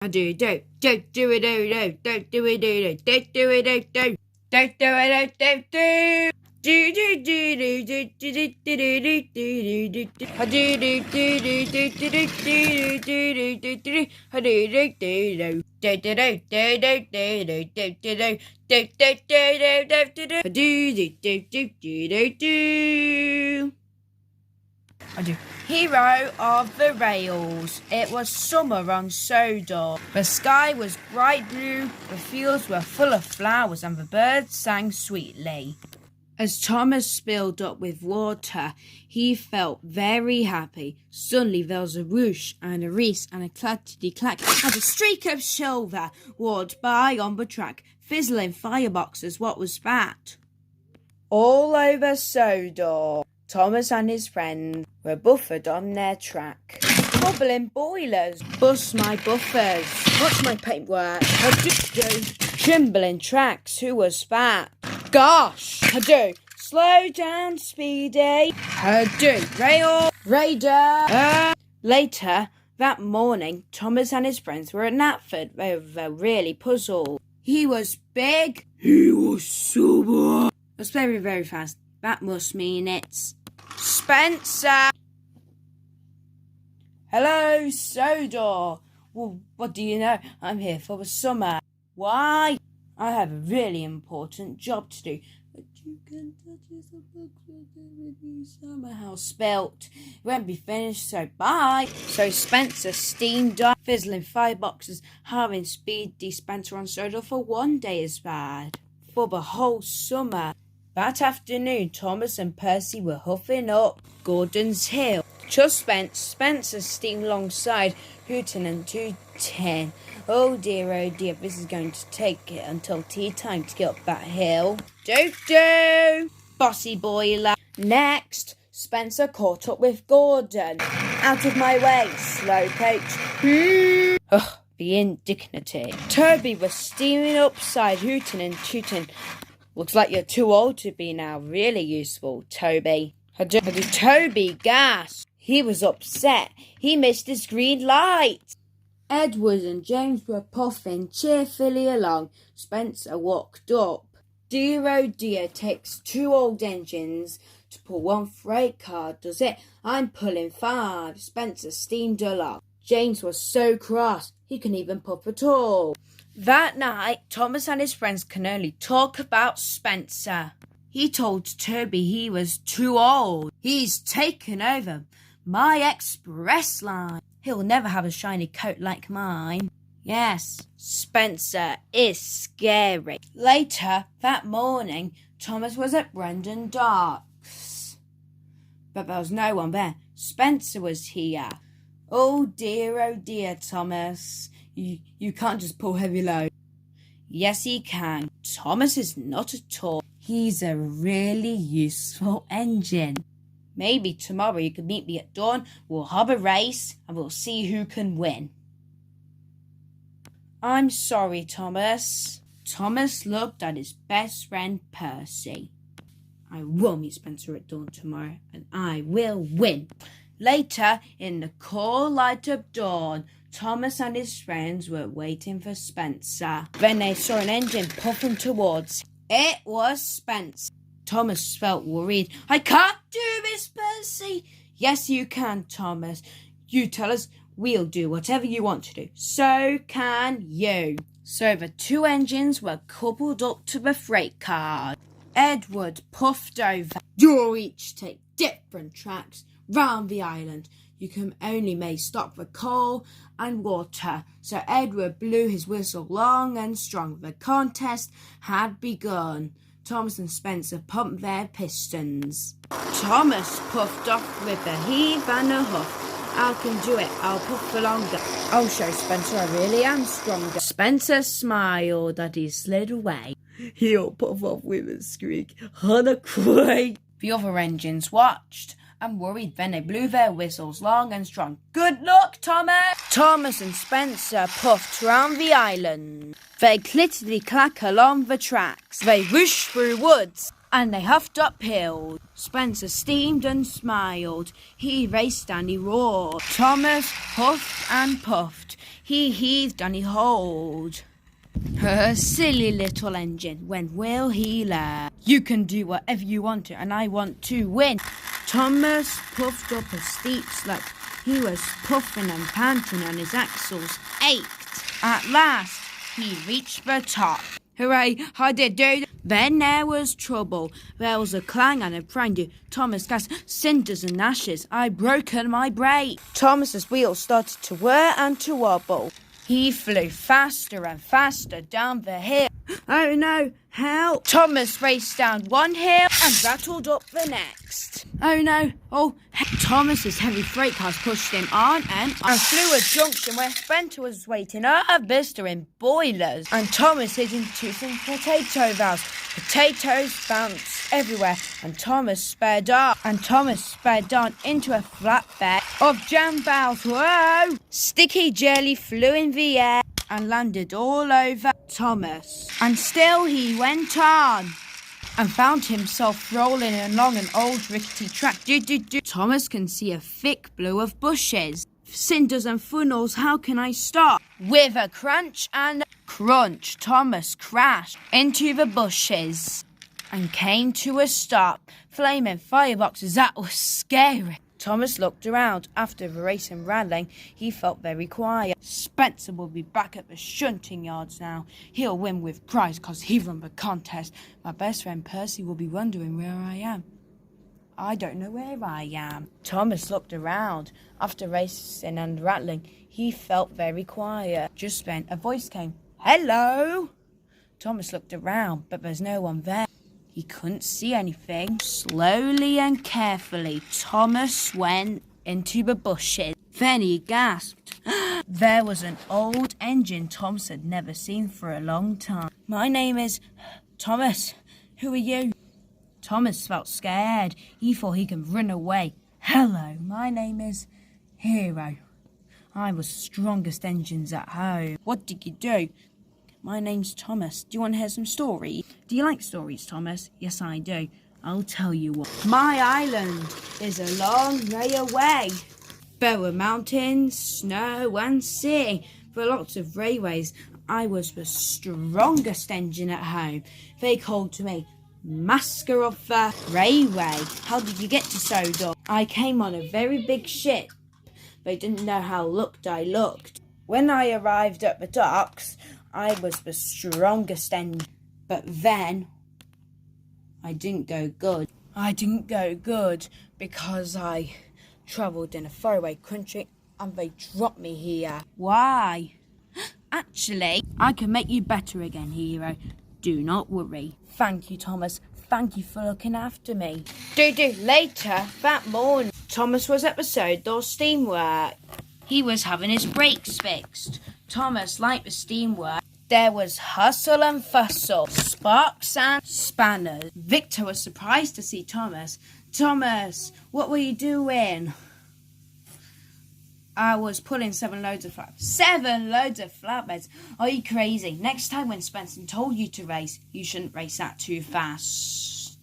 I do it, don't do it, don't do it, don't do it, don't do it, don't do it, don't do. Do do do do do do do do do do do do. I do do do do do do do do do do do. I do do do do do do do do do do do do. Do do do do do do do. I do do do do do do do. I do. Hero of the Rails. It was summer on Sodor. The sky was bright blue, the fields were full of flowers, and the birds sang sweetly. As Thomas spilled up with water, he felt very happy. Suddenly there was a whoosh and a reese and a clackety-clack, and a streak of silver walked by on the track, fizzling fireboxes. What was that? All over Sodor, Thomas and his friends were buffered on their track. Bubbling boilers, bust my buffers, watch my paintwork, trembling tracks, who was that? Gosh, I do. Slow down, Speedy. I do. Rail, radar. Later that morning, Thomas and his friends were at Knapford. They were really puzzled. He was big. He was super. That's very, very fast. That must mean it's Spencer. Hello, Sodor. Well, what do you know? I'm here for the summer. Why? I have a really important job to do. But you can touch yourself with you somehow spelt. It won't be finished, so bye. So Spencer steamed up, fizzling fireboxes, having speed dispenser on Sodor for one day is bad. For the whole summer. That afternoon, Thomas and Percy were huffing up Gordon's Hill. Just Spencer steamed alongside, hooting and tooting. Oh dear, this is going to take it until tea time to get up that hill. Do, bossy boiler. Next, Spencer caught up with Gordon. Out of my way, slowcoach. Ugh, the indignity. Toby was steaming upside, hooting and tooting. Looks like you're too old to be now. Really useful, Toby. Toby gasped. He was upset. He missed his green light. Edward and James were puffing cheerfully along. Spencer walked up. Dear oh dear, takes two old engines to pull one freight car, does it? I'm pulling 5. Spencer steamed along. James was so cross, he couldn't even puff at all. That night, Thomas and his friends can only talk about Spencer. He told Toby he was too old. He's taken over my express line. He'll never have a shiny coat like mine. Yes, Spencer is scary. Later that morning, Thomas was at Brendon Docks. But there was no one there. Spencer was here. Oh dear, Thomas. You can't just pull heavy load. Yes, he can. Thomas is not at all. He's a really useful engine. Maybe tomorrow you can meet me at dawn. We'll have a race and we'll see who can win. I'm sorry, Thomas. Thomas looked at his best friend, Percy. I will meet Spencer at dawn tomorrow and I will win. Later, in the cool light of dawn, Thomas and his friends were waiting for Spencer. Then they saw an engine puffing towards. It was Spencer. Thomas felt worried. I can't do this, Percy. Yes, you can, Thomas. You tell us, we'll do whatever you want to do. So can you. So the two engines were coupled up to the freight car. Edward puffed over. You'll each take different tracks round the island. You can only make stop for coal and water. So Edward blew his whistle long and strong. The contest had begun. Thomas and Spencer pumped their pistons. Thomas puffed off with a heave and a huff. I can do it. I'll puff for longer. I'll show Spencer I really am stronger. Spencer smiled as he slid away. He'll puff off with a squeak and a quake. The other engines watched and worried. Then they blew their whistles long and strong. Good luck, Thomas! Thomas and Spencer puffed round the island. They clittity-clack along the tracks. They whooshed through woods and they huffed uphill. Spencer steamed and smiled. He raced and he roared. Thomas huffed and puffed. He heaved and he hauled. Her silly little engine, when will he learn? You can do whatever you want to, and I want to win. Thomas puffed up a steep slope. He was puffing and panting and his axles ached. At last, he reached the top. Hooray, I did do. Then there was trouble. There was a clang and a prang. Thomas gasped, cinders and ashes. I'd broken my brake. Thomas's wheels started to whir and to wobble. He flew faster and faster down the hill. Oh no, help! Thomas raced down one hill and rattled up the next. Oh no, Thomas's heavy freight cars pushed him on and flew a junction where Spencer was waiting, blistering boilers. And Thomas hit into some potato valves. Potatoes bounced everywhere, and Thomas sped on. Into a flatbed of jam valves. Whoa! Sticky jelly flew in the air and landed all over Thomas. And still he went on and found himself rolling along an old rickety track. Thomas can see a thick blue of bushes. Cinders and funnels, how can I stop? With a crunch and a crunch, Thomas crashed into the bushes and came to a stop. Flaming fireboxes, that was scary. Thomas looked around. After the race and rattling, he felt very quiet. Spencer will be back at the shunting yards now. He'll win with pride because he won the contest. My best friend Percy will be wondering where I am. I don't know where I am. Thomas looked around. After racing and rattling, he felt very quiet. Just then, a voice came. Hello? Thomas looked around, but there's no one there. He couldn't see anything. Slowly and carefully, Thomas went into the bushes. Then he gasped. There was an old engine Thomas had never seen for a long time. My name is Thomas. Who are you? Thomas felt scared. He thought he could run away. Hello, my name is Hero. I was strongest engines at home. What did you do? My name's Thomas. Do you want to hear some stories? Do you like stories, Thomas? Yes, I do. I'll tell you what. My island is a long way away. There were mountains, snow and sea. There were lots of railways. I was the strongest engine at home. They called me Master of the Railway. How did you get to Sodor? I came on a very big ship. They didn't know how I looked. When I arrived at the docks, I was the strongest engine. But then, I didn't go good. I didn't go good because I travelled in a faraway country and they dropped me here. Why? Actually, I can make you better again, Hero. Do not worry. Thank you, Thomas. Thank you for looking after me. Later that morning, Thomas was at the Sodor steamwork. He was having his brakes fixed. Thomas liked the steamwork. There was hustle and fussle, sparks and spanners. Victor was surprised to see Thomas. Thomas, what were you doing? I was pulling 7 loads of flatbeds. 7 loads of flatbeds? Are you crazy? Next time when Spencer told you to race, you shouldn't race that too fast.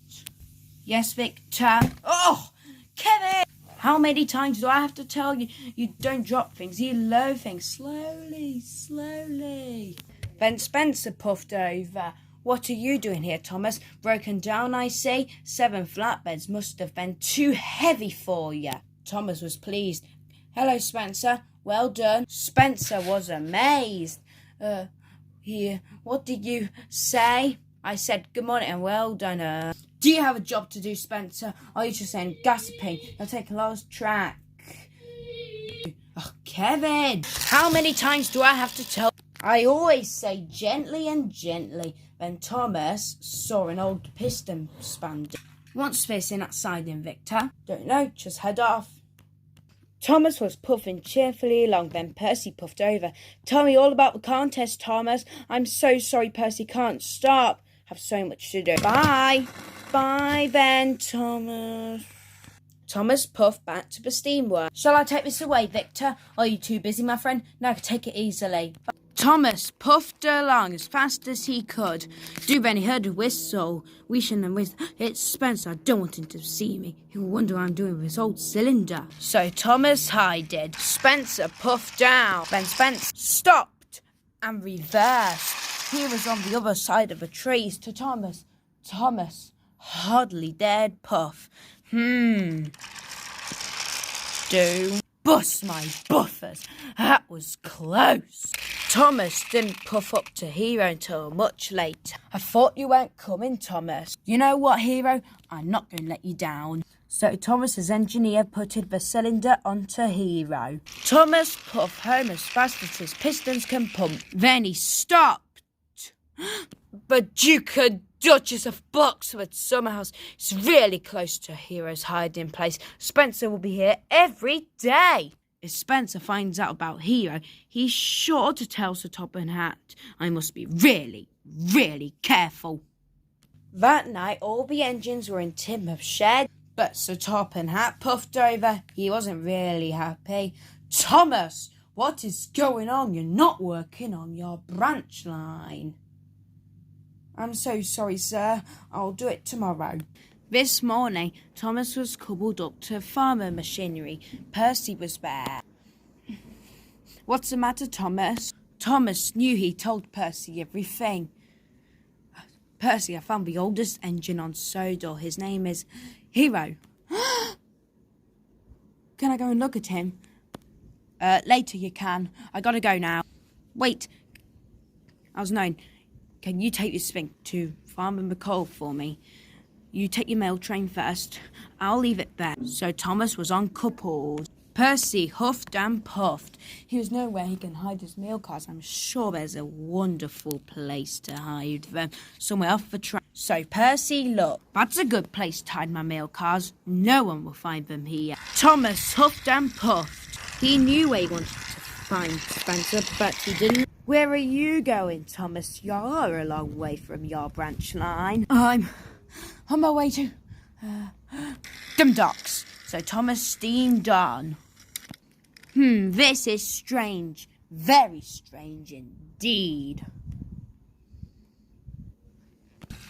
Yes, Victor. Oh, Kevin! How many times do I have to tell you? You don't drop things, you load things. Slowly, slowly. Then Spencer puffed over. What are you doing here, Thomas? Broken down, I see. 7 flatbeds must have been too heavy for you. Thomas was pleased. Hello, Spencer. Well done. Spencer was amazed. What did you say? I said good morning and well done. Do you have a job to do, Spencer? Or are you just saying gossiping? You'll take a lost track. Oh, Kevin! How many times do I have to tell? I always say gently and gently. Then Thomas saw an old piston span. What's facing that siding, Victor? Don't know, just head off. Thomas was puffing cheerfully along, then Percy puffed over. Tell me all about the contest, Thomas. I'm so sorry Percy can't stop. Have so much to do. Bye. Bye then, Thomas. Thomas puffed back to the steamwork. Shall I take this away, Victor? Are you too busy, my friend? No, take it easily. Thomas puffed along as fast as he could. Then he heard a whistle. Wishing and whistle. It's Spencer. I don't want him to see me. He'll wonder what I'm doing with his old cylinder. So Thomas hided. Spencer puffed down. Then Spencer stopped and reversed. He was on the other side of the trees to Thomas. Thomas hardly dared puff. Do bust my buffers. That was close. Thomas didn't puff up to Hero until much later. I thought you weren't coming, Thomas. You know what, Hero? I'm not going to let you down. So Thomas's engineer putted the cylinder onto Hero. Thomas puffed home as fast as his pistons can pump. Then he stopped. The Duke and Duchess of Boxwood Summerhouse is really close to Hero's hiding place. Spencer will be here every day. If Spencer finds out about Hero, he's sure to tell Sir Topham Hatt. I must be really, really careful. That night, all the engines were in timber shed, but Sir Topham Hatt puffed over. He wasn't really happy. Thomas, what is going on? You're not working on your branch line. I'm so sorry, sir. I'll do it tomorrow. This morning, Thomas was coupled up to farmer machinery. Percy was there. What's the matter, Thomas? Thomas knew he told Percy everything. Percy, I found the oldest engine on Sodor. His name is Hero. Can I go and look at him? Later you can. I gotta go now. Wait. I was known. Can you take this thing to Farmer McCall for me? You take your mail train first. I'll leave it there. So Thomas was uncoupled. Percy huffed and puffed. He was nowhere he can hide his mail cards. I'm sure there's a wonderful place to hide them. Somewhere off the track. So Percy looked. That's a good place to hide my mail cards. No one will find them here. Thomas huffed and puffed. He knew where he wanted to find Spencer, but he didn't. Where are you going, Thomas? You're a long way from your branch line. I'm on my way to them docks. So Thomas steamed on. This is strange. Very strange indeed.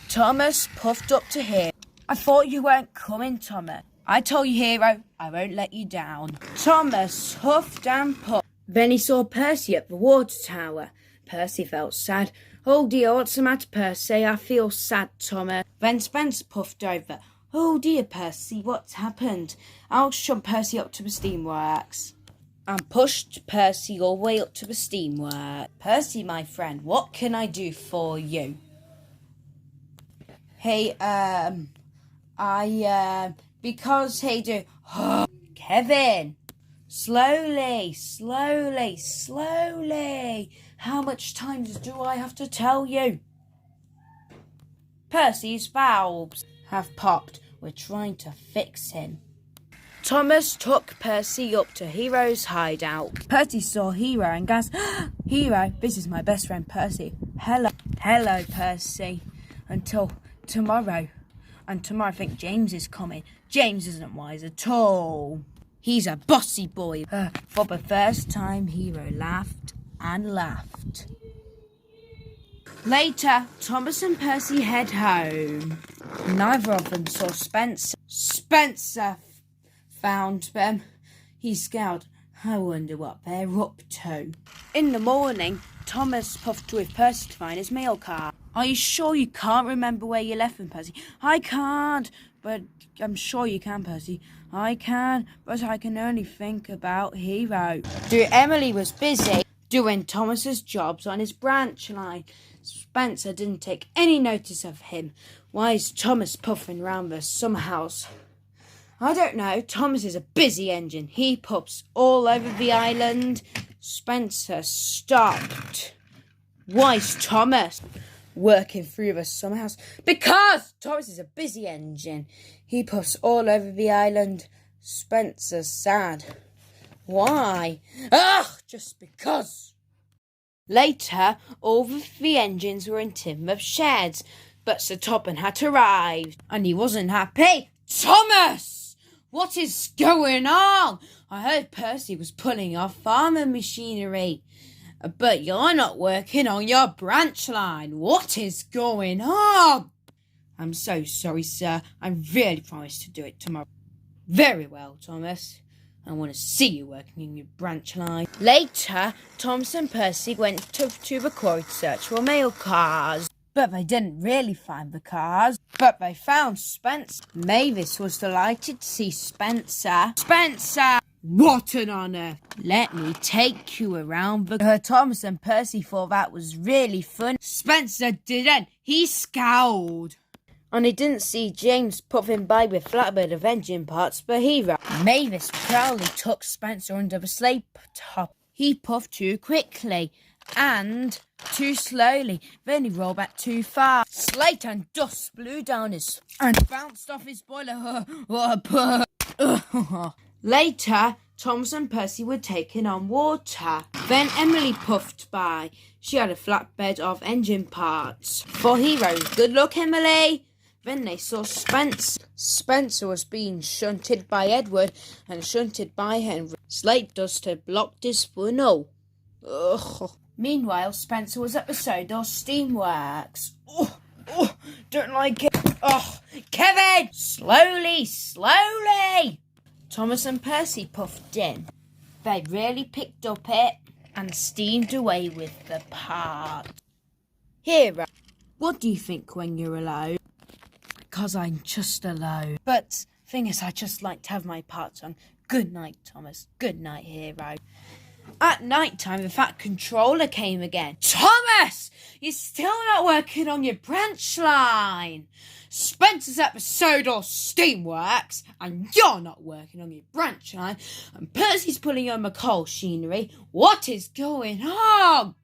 Thomas puffed up to Hero. I thought you weren't coming, Thomas. I told you, Hero, I won't let you down. Thomas huffed and puffed. Then he saw Percy at the water tower. Percy felt sad. Oh dear, what's the matter, Percy? I feel sad, Thomas. Then Spencer puffed over. Oh dear, Percy, what's happened? I'll shove Percy up to the steamworks. And pushed Percy all the way up to the steamworks. Percy, my friend, what can I do for you? Hey, because hey, do. Kevin! Slowly, slowly, slowly. How much time do I have to tell you? Percy's valves have popped. We're trying to fix him. Thomas took Percy up to Hero's hideout. Percy saw Hero and gasped, Hero, this is my best friend Percy. Hello, Percy. Until tomorrow. And tomorrow I think James is coming. James isn't wise at all. He's a bossy boy. For the first time, Hero laughed and laughed. Later, Thomas and Percy head home. Neither of them saw Spencer. Spencer found them. He scowled. I wonder what they're up to. In the morning, Thomas puffed with Percy to find his mail card. Are you sure you can't remember where you left them, Percy? I can't, but I'm sure you can, Percy. I can, but I can only think about Hero. Emily was busy doing Thomas's jobs on his branch line. Spencer didn't take any notice of him. Why is Thomas puffing round the summerhouse? I don't know. Thomas is a busy engine. He puffs all over the island. Spencer stopped. Why is Thomas working through the summerhouse? Because Thomas is a busy engine. He puffs all over the island. Spencer's sad. Why? Just because. Later, all the engines were in timber sheds, but Sir Topham had arrived, and he wasn't happy. Thomas! What is going on? I heard Percy was pulling off farming machinery. But you're not working on your branch line. What is going on? I'm so sorry, sir. I really promised to do it tomorrow. Very well, Thomas. I want to see you working in your branch line. Later, Thomas and Percy went to the quarry to search for mail cars. But they didn't really find the cars. But they found Spencer. Mavis was delighted to see Spencer. Spencer! What an honour! Let me take you around the... Thomas and Percy thought that was really fun. Spencer didn't. He scowled. And he didn't see James puffing by with flatbed of engine parts for Hero. Mavis proudly took Spencer under the sleigh top. He puffed too quickly and too slowly. Then he rolled back too far. Slate and dust blew down his and bounced off his boiler. Later, Thomas and Percy were taking on water. Then Emily puffed by. She had a flatbed of engine parts for Hero. Good luck, Emily. Then they saw Spencer. Spencer was being shunted by Edward and shunted by Henry. Slate dust had blocked his funnel. Ugh. Meanwhile, Spencer was at the Sodor Steamworks. Don't like it. Kevin! Slowly, slowly! Thomas and Percy puffed in. They really picked up it and steamed away with the part. Hero, what do you think when you're alone? Because I'm just alone. But thing is, I just like to have my parts on. Good night, Thomas. Good night, Hero. At night time, the fat controller came again. Thomas! You're still not working on your branch line. Spencer's at the Sodor Steamworks, and you're not working on your branch line. And Percy's pulling on the coal machinery. What is going on?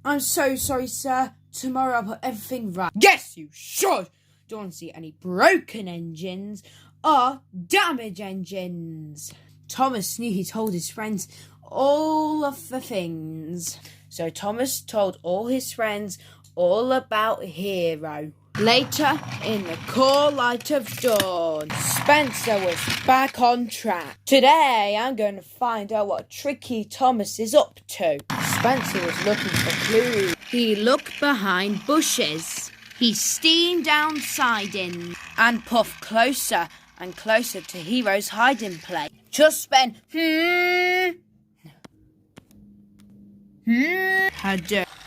I'm so sorry, sir. Tomorrow I'll put everything right. Yes, you should. Don't want to see any broken engines or damaged engines. Thomas knew he told his friends all of the things. So Thomas told all his friends all about Hero. Later, in the cool light of dawn, Spencer was back on track. Today, I'm going to find out what tricky Thomas is up to. Spencer was looking for clues. He looked behind bushes. He steamed down sidings and puffed closer and closer to Hero's hiding place. Just then,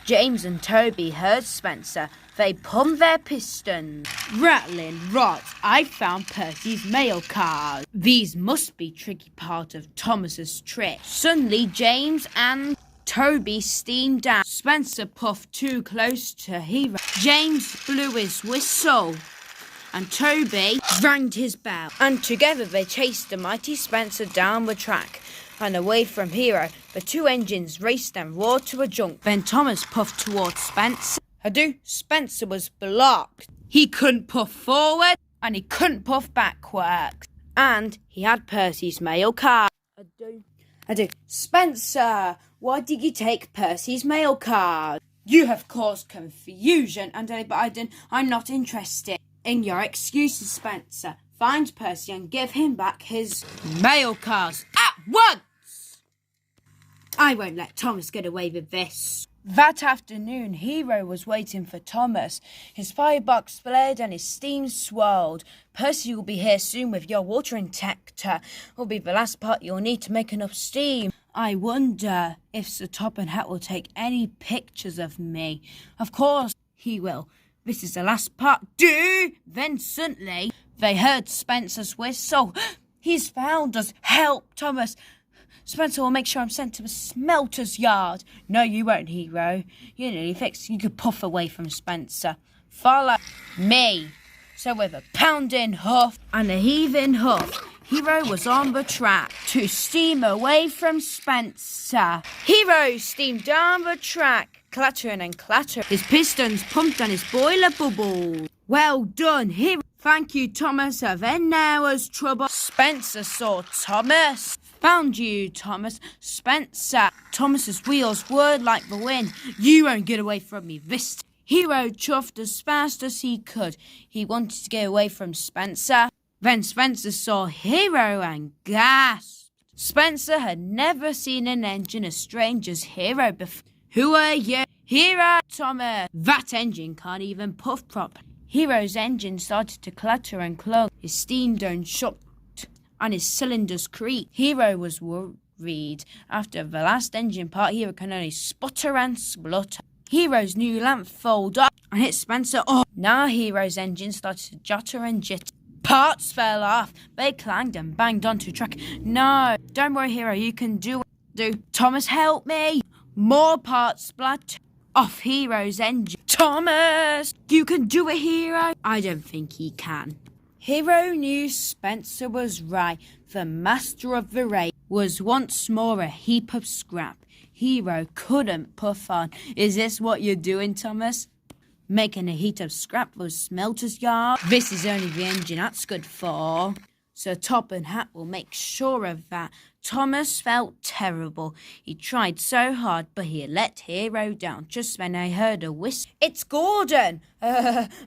James and Toby heard Spencer. They pumped their pistons. Rattling rods, I found Percy's mail cars. These must be tricky part of Thomas's trick. Suddenly, James and Toby steamed down. Spencer puffed too close to Hero. James blew his whistle and Toby rang his bell. And together they chased the mighty Spencer down the track and away from Hero. The two engines raced and roared to a jump. Then Thomas puffed towards Spencer. Spencer was blocked. He couldn't puff forward and he couldn't puff backwards. And he had Percy's mail car. Spencer, why did you take Percy's mail card? You have caused confusion, I'm not interested in your excuses, Spencer. Find Percy and give him back his mail cards at once! I won't let Thomas get away with this. That afternoon, Hero was waiting for Thomas. His firebox flared and his steam swirled. Percy will be here soon with your water injector. Will be the last part you'll need to make enough steam. I wonder if Sir Top and Hat will take any pictures of me. Of course he will. This is the last part. Then suddenly they heard Spencer's whistle. He's found us. Help, Thomas. Spencer will make sure I'm sent to the smelter's yard. No, you won't, Hero. You're nearly fixed. You could puff away from Spencer. Follow me. So with a pounding hoof and a heaving hoof, Hero was on the track to steam away from Spencer. Hero steamed down the track, clattering and clattering. His pistons pumped on his boiler bubble. Well done, Hero. Thank you, Thomas, of an hour's trouble. Spencer saw Thomas. Found you, Thomas. Spencer. Thomas's wheels whirred like the wind. You won't get away from me this time. Hero chuffed as fast as he could. He wanted to get away from Spencer. Then Spencer saw Hero and gasped. Spencer had never seen an engine as strange as Hero before. Who are you? Hero, Thomas. That engine can't even puff properly. Hero's engine started to clatter and clog. His steam dome shocked and his cylinders creaked. Hero was worried. After the last engine part, Hero can only sputter and splutter. Hero's new lamp folded up and hit Spencer. Oh, now Hero's engine started to jutter and jitter. Parts fell off. They clanged and banged onto track. No, don't worry, Hero. You can do it. Thomas, help me. More parts splat off Hero's engine. Thomas, you can do it, Hero. I don't think he can. Hero knew Spencer was right. The master of the race was once more a heap of scrap. Hero couldn't puff on. Is this what you're doing, Thomas? Making a heap of scrap for smelter's yard? This is only the engine that's good for. So Top and Hat will make sure of that. Thomas felt terrible. He tried so hard, but he let Hero down just when I heard a whistle. It's Gordon!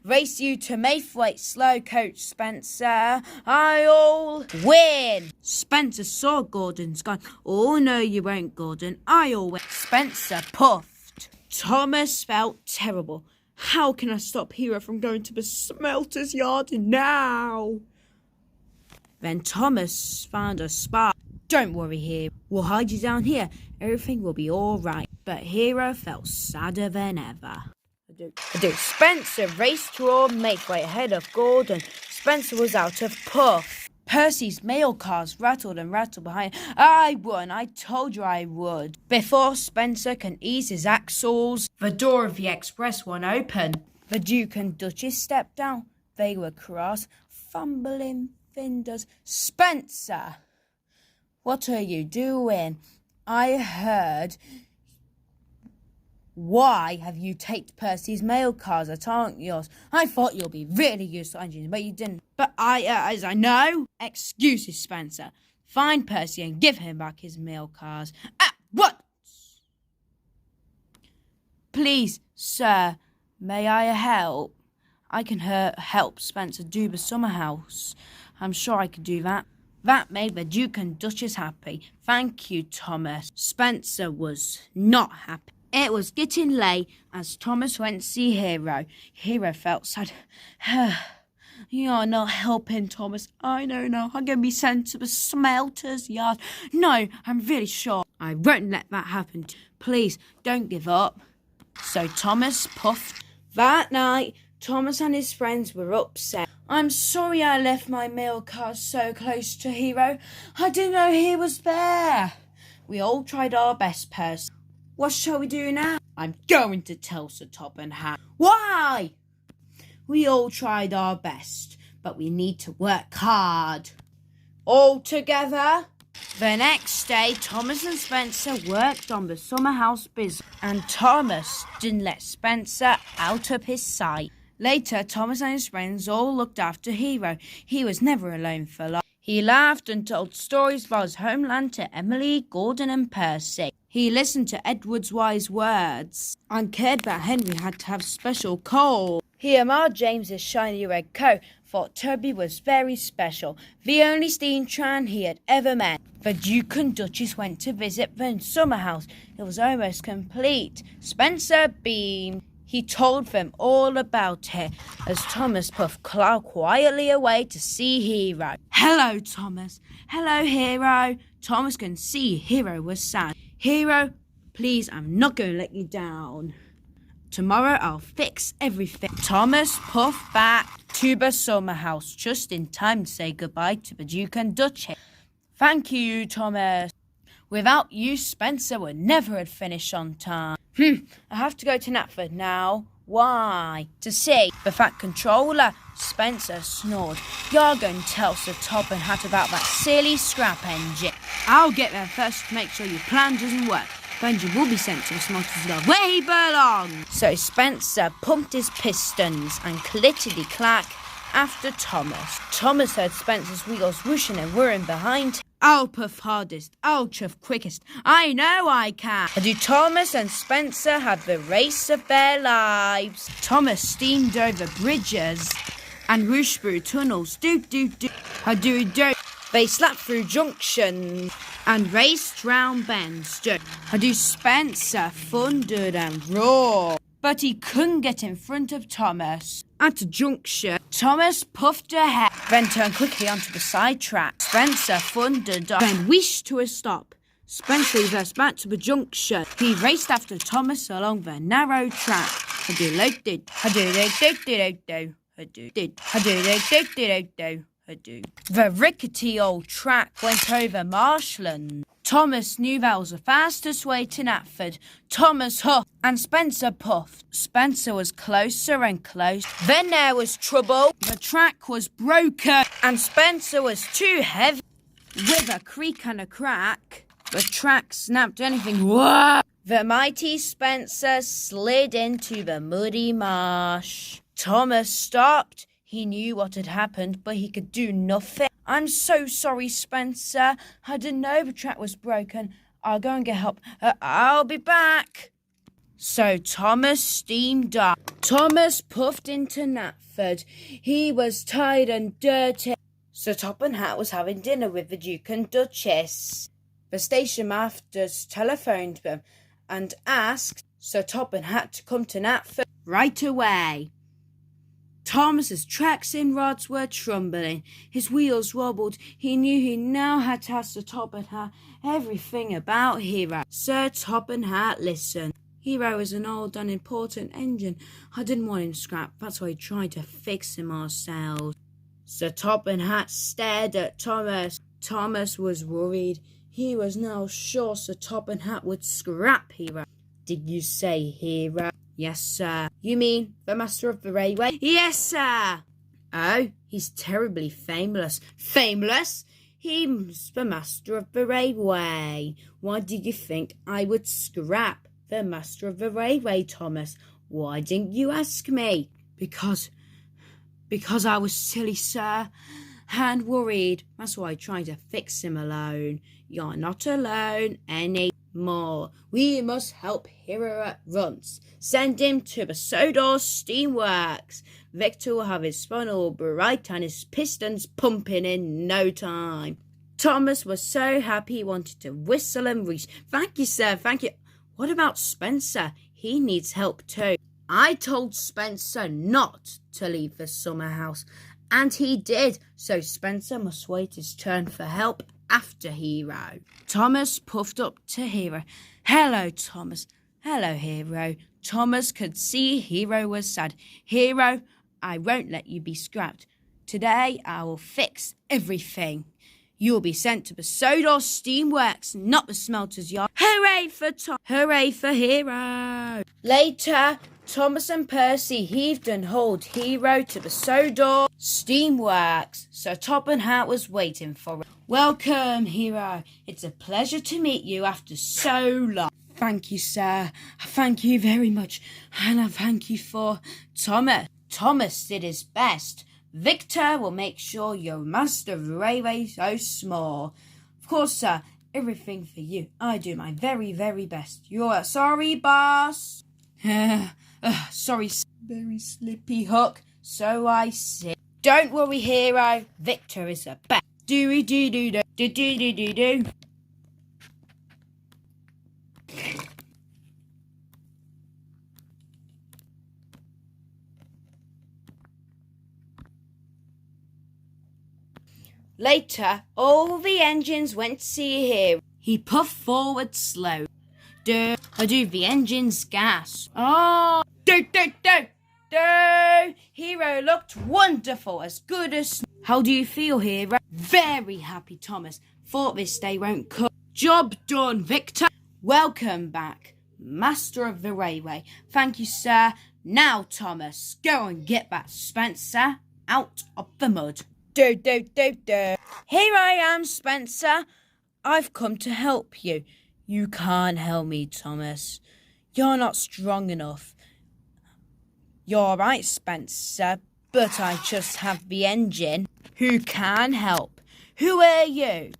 Race you to Mayflight, slow coach Spencer. I'll win! Spencer saw Gordon's gun. Oh, no, you won't, Gordon. I'll win. Spencer puffed. Thomas felt terrible. How can I stop Hero from going to the smelter's yard now? Then Thomas found a spot. Don't worry, Hero. We'll hide you down here. Everything will be all right. But Hero felt sadder than ever. Spencer raced toward Mayflight ahead of Gordon. Spencer was out of puff. Percy's mail cars rattled and rattled behind. I won. I told you I would. Before Spencer can ease his axles, the door of the express one opened. The Duke and Duchess stepped down. They were cross, fumbling fingers. Spencer! What are you doing? I heard. Why have you taken Percy's mail cars that aren't yours? I thought you'll be really useful engines, but you didn't. But as I know. Excuses, Spencer. Find Percy and give him back his mail cars at once. Please, sir, may I help? I can help Spencer do the summer house. I'm sure I could do that. That made the Duke and Duchess happy. Thank you, Thomas. Spencer was not happy. It was getting late as Thomas went to see Hero. Hero felt sad. You're not helping, Thomas. I know now. I'm going to be sent to the smelter's yard. No, I'm really sure. I won't let that happen. Please, don't give up. So Thomas puffed. That night, Thomas and his friends were upset. I'm sorry I left my mail cars so close to Hero. I didn't know he was there. We all tried our best, Percy. What shall we do now? I'm going to tell Sir Top and Hat. Why? We all tried our best, but we need to work hard. All together? The next day, Thomas and Spencer worked on the summer house business, and Thomas didn't let Spencer out of his sight. Later, Thomas and his friends all looked after Hero. He was never alone for long. He laughed and told stories about his homeland to Emily, Gordon and Percy. He listened to Edward's wise words and cared that Henry had to have special coal. He admired James's shiny red coat, thought Toby was very special, the only steam tram he had ever met. The Duke and Duchess went to visit the summer house. It was almost complete. Spencer beamed. He told them all about it as Thomas puffed quietly away to see Hero. Hello, Thomas. Hello, Hero. Thomas could see Hero was sad. Hero, please, I'm not going to let you down. Tomorrow I'll fix everything. Thomas puffed back to the summer house just in time to say goodbye to the Duke and Duchess. Thank you, Thomas. Without you, Spencer would never have finished on time. I have to go to Knapford now. Why? To see the Fat Controller. Spencer snored. You're going to tell Sir Top and Hat about that silly scrap engine. I'll get there first to make sure your plan doesn't work. The engine will be sent to the smelter's yard where he belongs. So Spencer pumped his pistons and clickety-clack after Thomas. Thomas heard Spencer's wheels whooshing and whirring behind him. I'll puff hardest, I'll chuff quickest, I know I can. Do Thomas and Spencer have the race of their lives? Thomas steamed over bridges and whooshed through tunnels. Do. They slapped through junctions and raced round bends. How do Spencer thundered and roared, but he couldn't get in front of Thomas. At a junction, Thomas puffed ahead, then turned quickly onto the side track. Spencer thundered on, then wished to a stop. Spencer reversed back to the junction. He raced after Thomas along the narrow track. The rickety old track went over marshland. Thomas knew that was the fastest way to Knapford. Thomas huffed and Spencer puffed. Spencer was closer and closer. Then there was trouble. The track was broken and Spencer was too heavy. With a creak and a crack, the track snapped anything. Whoa! The mighty Spencer slid into the muddy marsh. Thomas stopped. He knew what had happened, but he could do nothing. I'm so sorry, Spencer. I didn't know the track was broken. I'll go and get help. I'll be back. So Thomas steamed up. Thomas puffed into Knapford. He was tired and dirty. Sir Topham Hatt was having dinner with the Duke and Duchess. The station master telephoned them and asked Sir Topham Hatt to come to Knapford right away. Thomas's tracks and rods were trembling. His wheels wobbled. He knew he now had to ask Sir Topham Hatt everything about Hero. Sir Topham Hatt listened. Hero is an old and important engine. I didn't want him scrapped. That's why I tried to fix him ourselves. Sir Topham Hatt stared at Thomas. Thomas was worried. He was now sure Sir Topham Hatt would scrap Hero. Did you say Hero? Yes, sir. You mean the master of the railway? Yes, sir. Oh, he's terribly famous. Famous? He's the master of the railway. Why did you think I would scrap the master of the railway, Thomas? Why didn't you ask me? Because I was silly, sir, and worried. That's why I tried to fix him alone. You're not alone anymore. We must help Hero at once. Send him to the Sodor Steamworks. Victor will have his spun all bright and his pistons pumping in no time. Thomas was so happy he wanted to whistle and reach. Thank you, sir, thank you. What about Spencer? He needs help too. I told Spencer not to leave the summer house, and he did, so Spencer must wait his turn for help after Hero. Thomas puffed up to Hero. Hello, Thomas. Hello, Hero. Thomas could see Hero was sad. Hero, I won't let you be scrapped. Today I will fix everything. You'll be sent to the Sodor Steamworks, not the smelter's yard. Hooray for Tom! Hooray for Hero! Later, Thomas and Percy heaved and hauled Hero to the Sodor Steamworks. Sir Topham Hatt was waiting for him. Welcome, Hero. It's a pleasure to meet you after so long. Thank you, sir. Thank you very much. And I thank you for Thomas. Thomas did his best. Victor will make sure your master of the railway so small. Of course, sir, everything for you. I do my very, very best. You're sorry, boss. Sorry, very slippy hook. So I see. Don't worry, Hero. Victor is the best. Do-do-do-do-do-do-do-do-do. Later, all the engines went to see Hero. He puffed forward slow. Do the engines gas. Oh, do. Hero looked wonderful, as good as... How do you feel, Hero? Very happy, Thomas. Thought this day won't come. Job done, Victor. Welcome back, master of the railway. Thank you, sir. Now, Thomas, go and get that Spencer out of the mud. Do. Here I am, Spencer. I've come to help you. You can't help me, Thomas. You're not strong enough. You're right, Spencer, but I just have the engine. Who can help? Who are you?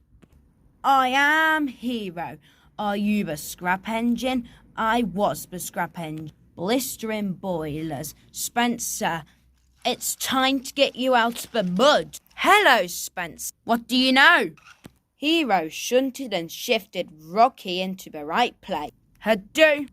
I am Hero. Are you the scrap engine? I was the scrap engine. Blistering boilers. Spencer, it's time to get you out of the mud. Hello, Spence. What do you know? Hero shunted and shifted Rocky into the right place. Do.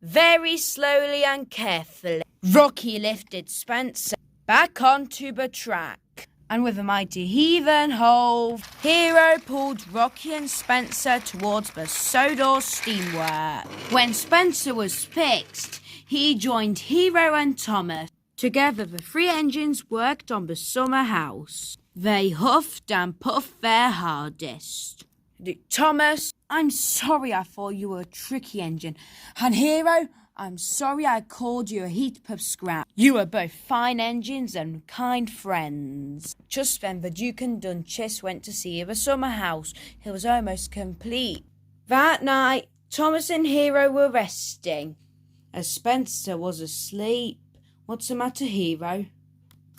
Very slowly and carefully, Rocky lifted Spencer back onto the track. And with a mighty heave and hold, Hero pulled Rocky and Spencer towards the Sodor steamwork. When Spencer was fixed, he joined Hero and Thomas. Together, the three engines worked on the summer house. They huffed and puffed their hardest. Thomas, I'm sorry I thought you were a tricky engine. And Hero, I'm sorry I called you a heap of scrap. You were both fine engines and kind friends. Just then the Duke and Duchess went to see the summer house. It was almost complete. That night, Thomas and Hero were resting, as Spencer was asleep. What's the matter, Hero?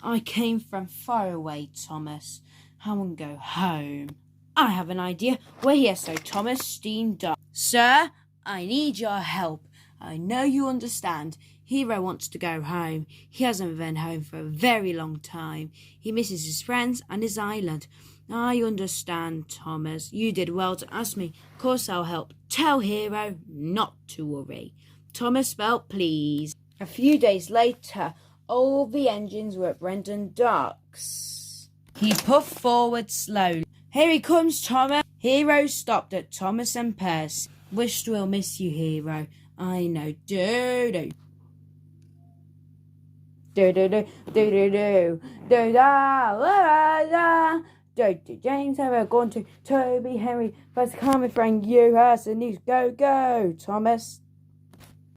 I came from far away, Thomas. I want to go home. I have an idea. We're here, so Thomas steamed up. Sir, I need your help. I know you understand. Hero wants to go home. He hasn't been home for a very long time. He misses his friends and his island. I understand, Thomas. You did well to ask me. Of course I'll help. Tell Hero not to worry. Thomas felt pleased. A few days later, all the engines were at Brendan Docks. He puffed forward slowly. Here he comes, Thomas. Hero stopped at Thomas and Percy. Wished we'll miss you, Hero. I know. Do. James, have gone to Toby, Henry, first Carmen, Frank, you, Hurst, and News. Go, Thomas.